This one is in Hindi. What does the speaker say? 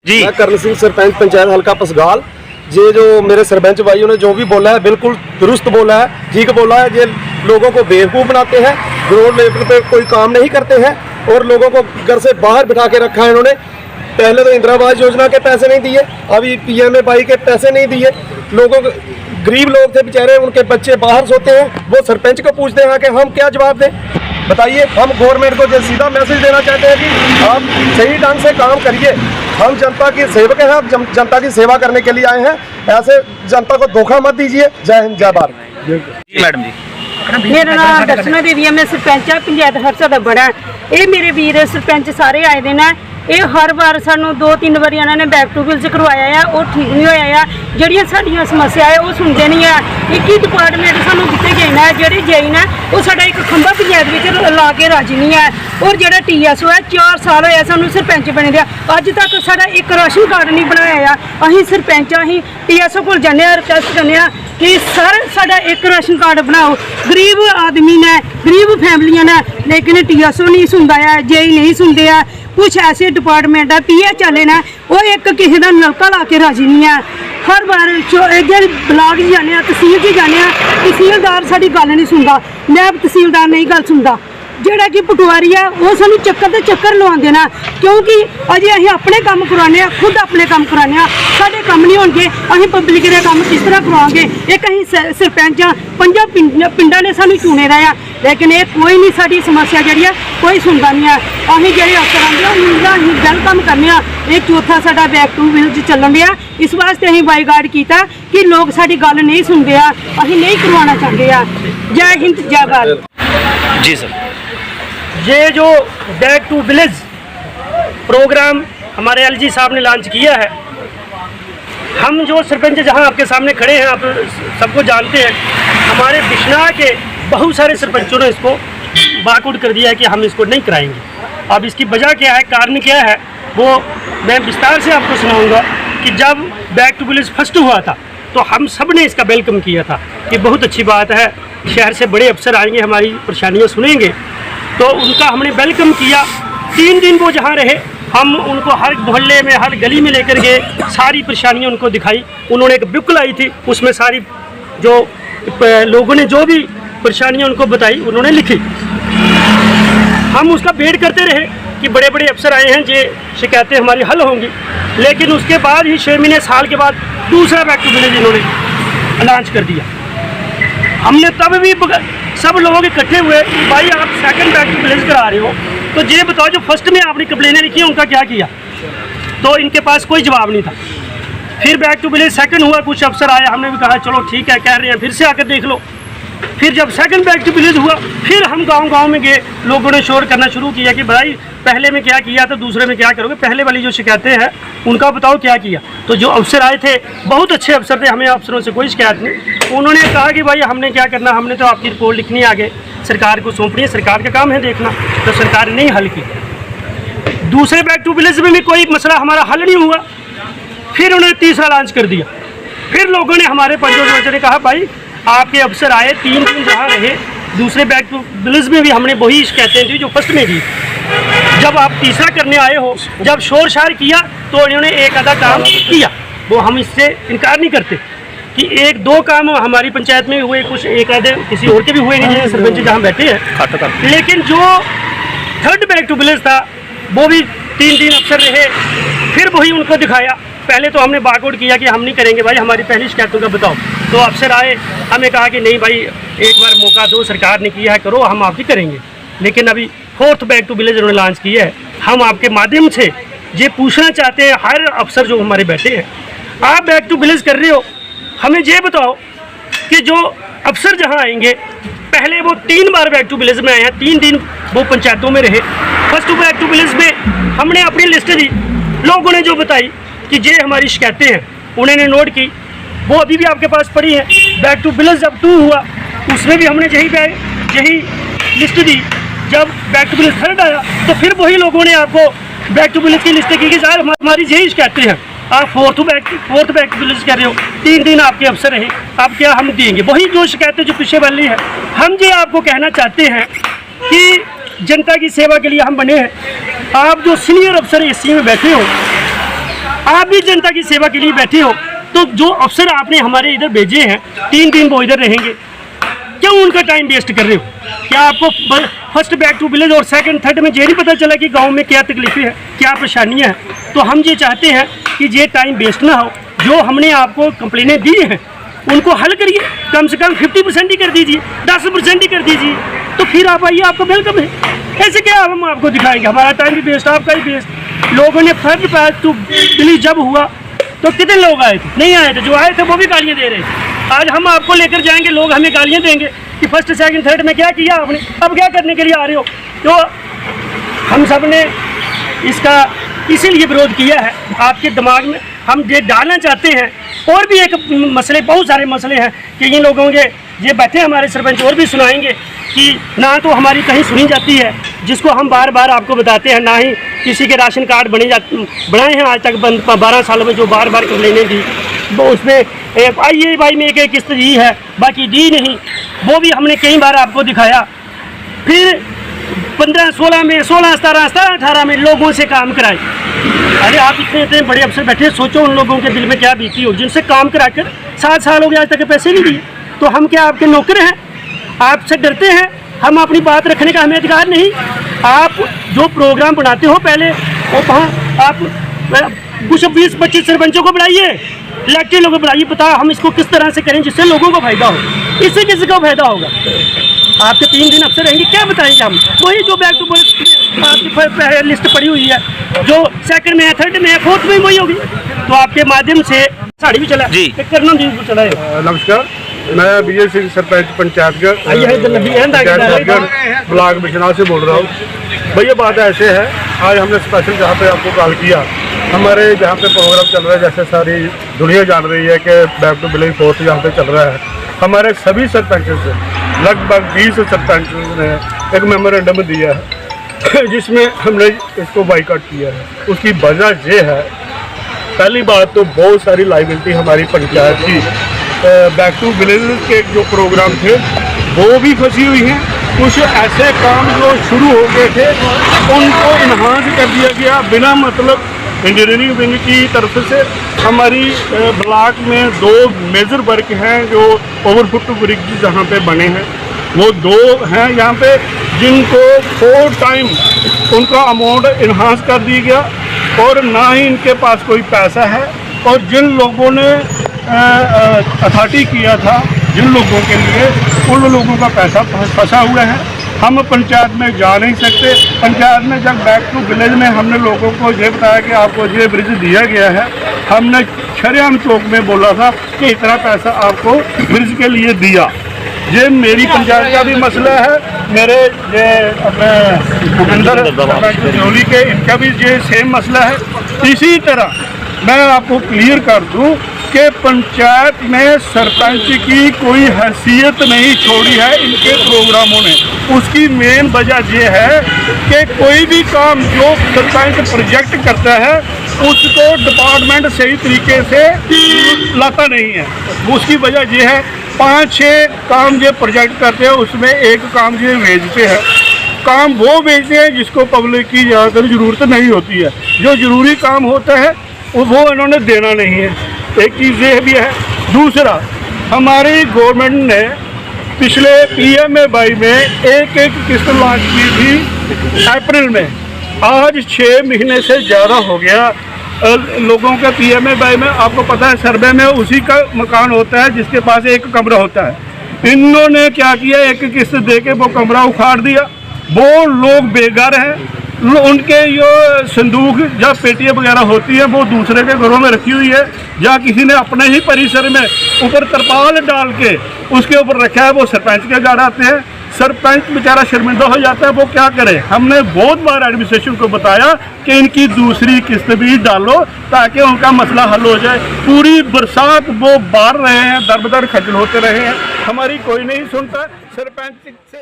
जी मैं करण सिंह सरपंच पंचायत हल्का पसगाल। ये जो मेरे सरपंच भाइयों ने जो भी बोला है बिल्कुल दुरुस्त बोला है, ठीक बोला है। ये लोगों को बेवकूफ़ बनाते हैं, ग्राउंड लेवल पे कोई काम नहीं करते हैं और लोगों को घर से बाहर बिठा के रखा है इन्होंने। पहले तो इंदिरा आवास योजना के पैसे नहीं दिए, अभी PMAY के पैसे नहीं दिए। लोगों को गरीब लोग थे बेचारे, उनके बच्चे बाहर सोते हैं, वो सरपंच को पूछते हैं कि हम क्या जवाब दें। बताइए, हम गवर्नमेंट को सीधा मैसेज देना चाहते हैं कि आप सही ढंग से काम करिए। हम जनता के सेवक हैं, हम जनता की सेवा करने के लिए आए हैं। ऐसे जनता को धोखा मत दीजिए। जय हिंद, जय भारत। जी मैडम जी। मेरा नाम दर्शना देवी है, मैं सरपंच हाँ पंचायत हरसा दा बड़ा। ये मेरे वीर सरपंच सारे आए दिन है। ये हर बार सानू 2-3 बार इन्होंने बैक टू विलेज करवाया है, वो ठीक नहीं होया है। जड़ियाँ साड़ियाँ समस्या है वो सुनते नहीं है। एक ही डिपार्टमेंट सानू दिते गए ना, जेडे जेई ना वो साडा एक खंभा पंचायत में ला के राजी नहीं है। और जो TSO है 4 साल होया सानू सरपंच बने दिया, अज तक साडा एक राशन कार्ड नहीं बनाया। अहीं सरपंच अहीं TSO को जाने रिक्वेस्ट करने कि सर साडा एक राशन कार्ड बनाओ। गरीब आदमी ने, गरीब फैमिलियां ने, लेकिन TSO नहीं सुनता है, जेई नहीं सुनते हैं। कुछ ऐसे डिपार्टमेंट है PH वाले ने, वो एक किसी का नलका ला के राजी नहीं है। हर बार ब्लाक जाने, तहसील जाने, तहसीलदार साड़ी गल नहीं सुनता, नैब तहसीलदार नहीं गल सुनता। जोड़ा कि पटवारी है वो सानू चक्कर ते चक्कर लवाते ना, क्योंकि अजे असीं अपने काम करवाने, खुद अपने काम कराने, साडे काम नहीं होणगे। असीं पब्लिक दे काम किस तरह करवाएंगे? एक असीं सरपंच 5 पिंडां ने सानू चुने दा है, लेकिन ये कोई नहीं साडी समस्या जिहड़ी है कोई सुनदा नहीं है। असीं जिहड़े अफसर आंदे उनका असीं वेलकम करने आ। ये चौथा साडा बैक टू विलेज चलन दिया, इस वास्ते असीं बाईकाट कीता कि लोग साडी गल नहीं सुनदे आ, असीं नहीं करवाना चाहते आ। जय हिंद, जय भारत। जी सर। ये जो बैक टू विलेज प्रोग्राम हमारे LG साहब ने लॉन्च किया है, हम जो सरपंच जहां आपके सामने खड़े हैं, आप सबको जानते हैं, हमारे बिश्नाह के बहुत सारे सरपंचों ने इसको बाकआउट कर दिया है कि हम इसको नहीं कराएंगे। अब इसकी वजह क्या है, कारण क्या है, वो मैं विस्तार से आपको सुनाऊंगा। कि जब बैक टू विलेज फर्स्ट हुआ था तो हम सब ने इसका वेलकम किया था कि बहुत अच्छी बात है, शहर से बड़े अफसर आएंगे, हमारी परेशानियाँ सुनेंगे, तो उनका हमने वेलकम किया। 3 दिन वो जहाँ रहे, हम उनको हर मोहल्ले में, हर गली में लेकर गए, सारी परेशानियाँ उनको दिखाई। उन्होंने एक बुक लाई थी, उसमें सारी जो लोगों ने जो भी परेशानियाँ उनको बताई उन्होंने लिखी। हम उसका वेट करते रहे कि बड़े बड़े अफसर आए हैं, ये शिकायतें हमारी हल होंगी। लेकिन उसके बाद ही 6 महीने, साल के बाद दूसरा बैक टू विलेज इन्होंने लॉन्च कर दिया। हमने तब भी सब लोग इकट्ठे हुए, भाई आप सेकंड बैक टू विलेज करा रहे हो, तो ये बताओ जो फर्स्ट में आपने कंप्लेनें लिखी है उनका क्या किया? तो इनके पास कोई जवाब नहीं था। फिर बैक टू विलेज सेकंड हुआ, कुछ अफसर आए, हमने भी कहा चलो ठीक है, कह रहे हैं, फिर से आकर देख लो। फिर जब सेकंड बैक टू विलेज हुआ, फिर हम गांव-गांव में गए, लोगों ने शोर करना शुरू किया कि भाई पहले में क्या किया था, दूसरे में क्या करोगे, पहले वाली जो शिकायतें हैं उनका बताओ क्या किया। तो जो अफसर आए थे, बहुत अच्छे अफसर थे, हमें अफसरों से कोई शिकायत नहीं। उन्होंने कहा कि भाई हमने क्या करना, हमने तो आपकी रिपोर्ट लिखनी है, आगे सरकार को सौंपनी है, सरकार का काम है देखना। तो सरकार ने नहीं हल की। दूसरे बैक टू विलेज में भी कोई मसला हमारा हल नहीं हुआ, फिर उन्होंने तीसरा लॉन्च कर दिया। फिर लोगों ने, हमारे पंचों ने कहा भाई आपके अफसर आए, 3 दिन जहाँ रहे, दूसरे बैक टू विलेज में भी हमने वही शिकायतें थी जो फर्स्ट में दी। जब आप तीसरा करने आए हो, जब शोर शार किया तो इन्होंने एक आधा काम किया, वो हम इससे इनकार नहीं करते कि 1-2 काम हमारी पंचायत में हुए, कुछ एक आधे किसी और के भी हुए नहीं, जैसे सरपंच जहाँ बैठे हैं। लेकिन जो थर्ड बैक टू विलेज था वो भी 3 दिन अफसर रहे, फिर वही उनको दिखाया। पहले तो हमने बाकआउट किया कि हम नहीं करेंगे भाई, हमारी पहली शिकायतों का बताओ। तो अफसर आए, हमें कहा कि नहीं भाई एक बार मौका दो, सरकार ने किया है, करो, हम आपकी करेंगे। लेकिन अभी 4th बैक टू विलेज उन्होंने लॉन्च किया है। हम आपके माध्यम से ये पूछना चाहते हैं, हर अफसर जो हमारे बैठे हैं, आप बैक टू विलेज कर रहे हो, हमें ये बताओ कि जो अफसर जहाँ आएंगे, पहले वो 3 बार बैक टू विलेज में आए हैं, 3 दिन वो पंचायतों में रहे। फर्स्ट बैक टू विलेज में हमने अपनी लिस्ट दी, लोगों ने जो बताई कि ये हमारी शिकायतें हैं, उन्होंने नोट की, वो अभी भी आपके पास पड़ी है। बैक टू विलेज जब 2 हुआ, उसमें भी हमने यही लिस्ट दी। जब बैक टू विलेज 3rd आया तो फिर वही लोगों ने आपको बैक टू विलेज की लिस्ट की कि सर हमारी यही शिकायतें हैं, आप 4th बैक टू विलेज कर रहे हो, 3 दिन आपके अफसर रहे, आप क्या हम देंगे? वही जो शिकायतें जो पीछे वाली है। हम ये आपको कहना चाहते हैं कि जनता की सेवा के लिए हम बने हैं। आप जो सीनियर अफसर SC में बैठे हो, आप भी जनता की सेवा के लिए बैठे हो, तो जो अफसर आपने हमारे इधर भेजे हैं 3 दिन वो इधर रहेंगे, क्यों उनका टाइम वेस्ट कर रहे हो? क्या आपको फर्स्ट बैक टू विलेज और सेकंड थर्ड में ये नहीं पता चला कि गांव में क्या तकलीफें हैं, क्या परेशानियां हैं? तो हम ये चाहते हैं कि ये टाइम वेस्ट ना हो, जो हमने आपको कंप्लेनें दी हैं उनको हल करिए, कम से कम 50% ही कर दीजिए, 10% ही कर दीजिए, तो फिर आप आइए, आपको वेलकम है। ऐसे क्या हम आपको दिखाएंगे? हमारा टाइम भी वेस्ट, आपका भी वेस्ट। लोगों ने फर्स्ट बैक टू विलेज जब हुआ तो कितने लोग आए थे? नहीं आए थे, जो आए थे वो भी गालियाँ दे रहे थे। आज हम आपको लेकर जाएंगे, लोग हमें गालियाँ देंगे कि फर्स्ट सेकंड थर्ड में क्या किया आपने, अब क्या करने के लिए आ रहे हो? तो हम सब ने इसका इसीलिए विरोध किया है। आपके दिमाग में हम ये डालना चाहते हैं, और भी एक मसले, बहुत सारे मसले हैं कि इन लोगों के ये बैठे हमारे सरपंच और भी सुनाएंगे कि ना तो हमारी कहीं सुनी जाती है, जिसको हम बार बार आपको बताते हैं, ना ही किसी के राशन कार्ड बनाए हैं आज तक 12 सालों में, जो बार बार कंप्लेनें दी वो उसमें IEI में एक किस्त दी है, बाकी दी नहीं, वो भी हमने कई बार आपको दिखाया। फिर 15-16 में, 16, 17, 18 में लोगों से काम कराए। अरे आप इतने बड़े अफसर बैठे, सोचो उन लोगों के दिल में क्या बीती हो, जिनसे काम कराकर 7 साल हो गए, आज तक पैसे नहीं दिए। तो हम क्या आपके नौकर हैं? आपसे डरते हैं? हम अपनी बात रखने का हमें अधिकार नहीं? आप जो प्रोग्राम बनाते हो पहले वो कहाँ, आप कुछ 20-25 सरपंचों को बुलाइए, इलेक्टेड लोगों को बुलाइए, बताओ हम इसको किस तरह से करें जिससे लोगों को फायदा हो। इससे किसी को फायदा होगा? आपके 3 दिन अफसर रहेंगे, क्या बताएंगे हम? वही जो बैक टू आपकी लिस्ट पड़ी हुई है, जो सेकंड में है, थर्ड में है, फोर्थ में वही होगी। तो आपके माध्यम से साड़ी भी चला जी, करना जी चला है। नमस्कार, मैं विजय सिंह, सरपंच पंचायतगढ़ ब्लॉक बिश्नौर से बोल रहा हूँ। भैया बात ऐसे है, आज हमने स्पेशल जहाँ पे आपको कॉल किया, हमारे जहाँ पे प्रोग्राम चल रहा है, जैसे सारी दुनिया जान रही है कि बैक टू विलेज फोर्स यहाँ पे चल रहा है, हमारे सभी सरपंचों से लगभग 20 सरपंचों ने एक मेमोरेंडम दिया है जिसमें हमने इसको बाइकआउट किया है। उसकी वजह ये है, पहली बात तो बहुत सारी लाइबिलिटी हमारी पंचायत की बैक टू विलेज के जो प्रोग्राम थे वो भी फंसी हुई हैं। कुछ ऐसे काम जो शुरू हो गए थे उनको इन्हांस कर दिया गया बिना मतलब। इंजीनियरिंग विंग की तरफ से हमारी ब्लॉक में 2 मेजर वर्क हैं जो ओवरफुट ब्रिज जहाँ पे बने हैं, वो 2 हैं यहाँ पे, जिनको 4 टाइम उनका अमाउंट इन्हांस कर दिया गया, और ना ही इनके पास कोई पैसा है। और जिन लोगों ने अथॉरिटी किया था जिन लोगों के लिए, उन लोगों का पैसा फंसा हुआ है। हम पंचायत में जा नहीं सकते। पंचायत में जब बैक टू विलेज में हमने लोगों को ये बताया कि आपको ये ब्रिज दिया गया है, हमने शरेआम चौक में बोला था कि इतना पैसा आपको ब्रिज के लिए दिया। ये मेरी पंचायत का भी मसला है, मेरे ये अपने भूपेंद्र जोली के, इनका भी ये सेम मसला है। इसी तरह मैं आपको क्लियर कर दूं कि पंचायत में सरपंच की कोई हैसियत नहीं छोड़ी है इनके प्रोग्रामों ने। उसकी मेन वजह यह है कि कोई भी काम जो सरपंच प्रोजेक्ट करता है उसको डिपार्टमेंट सही तरीके से लाता नहीं है। उसकी वजह यह है 5-6 काम ये प्रोजेक्ट करते हैं, उसमें एक काम ये भेजते हैं। काम वो भेजते हैं जिसको पब्लिक की ज़्यादातर ज़रूरत नहीं होती है। जो ज़रूरी काम होता है वो इन्होंने देना नहीं है। एक चीज़ ये भी है। दूसरा, हमारी गवर्नमेंट ने पिछले PMAY में एक किस्त लॉन्च की थी अप्रैल में। आज 6 महीने से ज़्यादा हो गया लोगों के PMAY में। आपको पता है सर्वे में उसी का मकान होता है जिसके पास एक कमरा होता है। इन्होंने क्या किया, एक किस्त दे के वो कमरा उखाड़ दिया। वो लोग बेघर हैं, उनके जो संदूक या पेटियाँ वगैरह होती है वो दूसरे के घरों में रखी हुई है, या किसी ने अपने ही परिसर में ऊपर तरपाल डाल के उसके ऊपर रखा है। वो सरपंच के गाड़ आते हैं, सरपंच बेचारा शर्मिंदा हो जाता है। वो क्या करे? हमने बहुत बार एडमिनिस्ट्रेशन को बताया कि इनकी दूसरी किस्त भी डालो ताकि उनका मसला हल हो जाए। पूरी बरसात वो बार रहे हैं, दर बदर खज्जल होते रहे हैं, हमारी कोई नहीं सुनता। सरपंच से